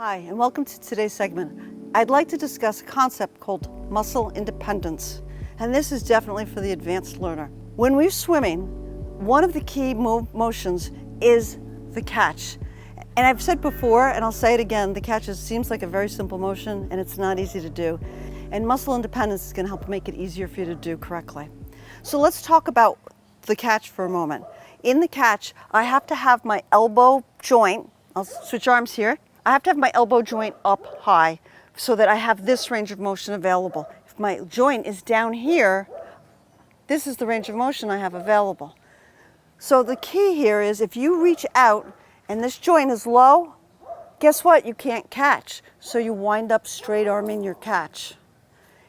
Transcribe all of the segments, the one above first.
Hi, and welcome to today's segment. I'd like to discuss a concept called muscle independence, and this is definitely for the advanced learner. When we're swimming, one of the key motions is the catch. And I've said before, and I'll say it again, the catch seems like a very simple motion, and it's not easy to do. And muscle independence is going to help make it easier for you to do correctly. So let's talk about the catch for a moment. In the catch, I have to have my elbow joint, I'll switch arms here, I have to have my elbow joint up high so that I have this range of motion available. If my joint is down here, this is the range of motion I have available. So the key here is if you reach out and this joint is low, guess what? You can't catch. So you wind up straight arming your catch.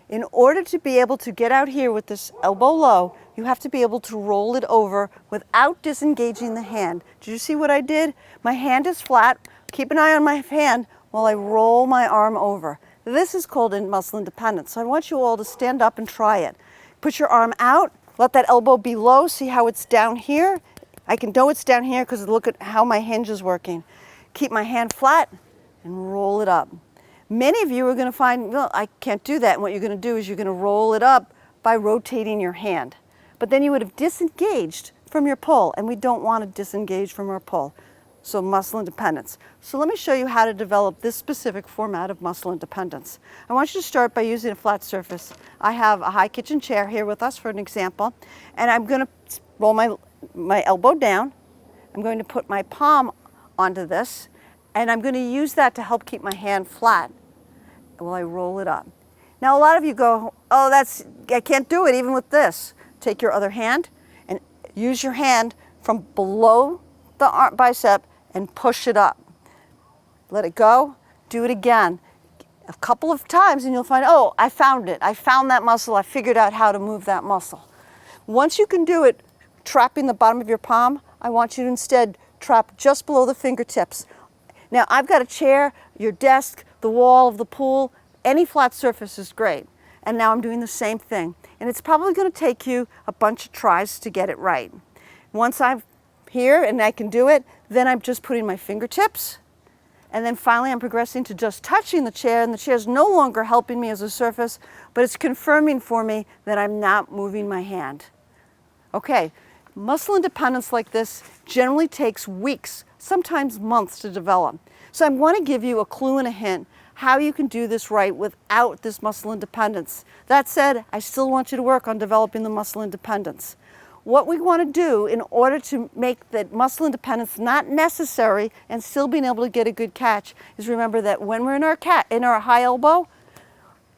In order to be able to get out here with this elbow low, you have to be able to roll it over without disengaging the hand. Did you see what I did? My hand is flat. Keep an eye on my hand while I roll my arm over. This is called muscle independence. So I want you all to stand up and try it. Put your arm out, let that elbow be low. See how it's down here? I can know it's down here because look at how my hinge is working. Keep my hand flat and roll it up. Many of you are going to find, well, I can't do that. And what you're going to do is you're going to roll it up by rotating your hand. But then you would have disengaged from your pull, and we don't want to disengage from our pull. So muscle independence. So let me show you how to develop this specific format of muscle independence. I want you to start by using a flat surface. I have a high kitchen chair here with us for an example, and I'm going to roll my elbow down. I'm going to put my palm onto this, and I'm going to use that to help keep my hand flat while I roll it up. Now a lot of you go, oh, I can't do it even with this. Take your other hand and use your hand from below the bicep and push it up. Let it go, do it again. A couple of times and you'll find, oh, I found it. I found that muscle. I figured out how to move that muscle. Once you can do it, trapping the bottom of your palm, I want you to instead trap just below the fingertips. Now I've got a chair, your desk, the wall of the pool, any flat surface is great. And now I'm doing the same thing. And it's probably going to take you a bunch of tries to get it right. Once I'm here and I can do it, then I'm just putting my fingertips. And then finally I'm progressing to just touching the chair, and the chair is no longer helping me as a surface, but it's confirming for me that I'm not moving my hand. Okay, muscle independence like this generally takes weeks, sometimes months to develop. So I want to give you a clue and a hint how you can do this right without this muscle independence. That said, I still want you to work on developing the muscle independence. What we want to do in order to make that muscle independence not necessary and still being able to get a good catch is remember that when we're in our high elbow,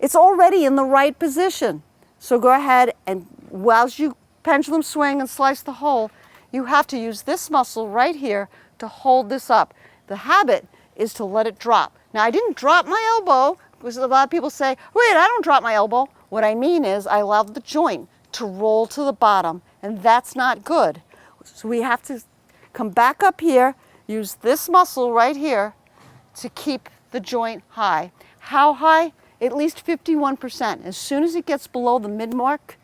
it's already in the right position. So go ahead and whilst you pendulum swing and slice the hole, you have to use this muscle right here to hold this up. The habit is to let it drop. Now I didn't drop my elbow because a lot of people say, wait, I don't drop my elbow. What I mean is I allow the joint to roll to the bottom, and that's not good. So we have to come back up here, use this muscle right here to keep the joint high. How high? At least 51%. As soon as it gets below the mid-mark,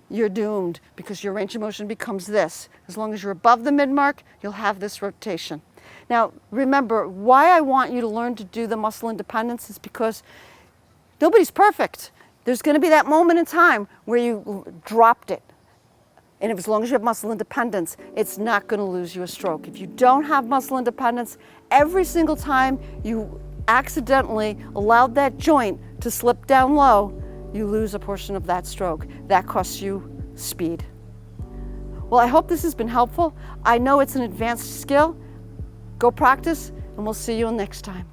you're doomed because your range of motion becomes this. As long as you're above the mid-mark, you'll have this rotation. Now, remember, why I want you to learn to do the muscle independence is because nobody's perfect. There's going to be that moment in time where you dropped it. And as long as you have muscle independence, it's not going to lose you a stroke. If you don't have muscle independence, every single time you accidentally allowed that joint to slip down low, you lose a portion of that stroke. That costs you speed. Well, I hope this has been helpful. I know it's an advanced skill. Go practice, and we'll see you next time.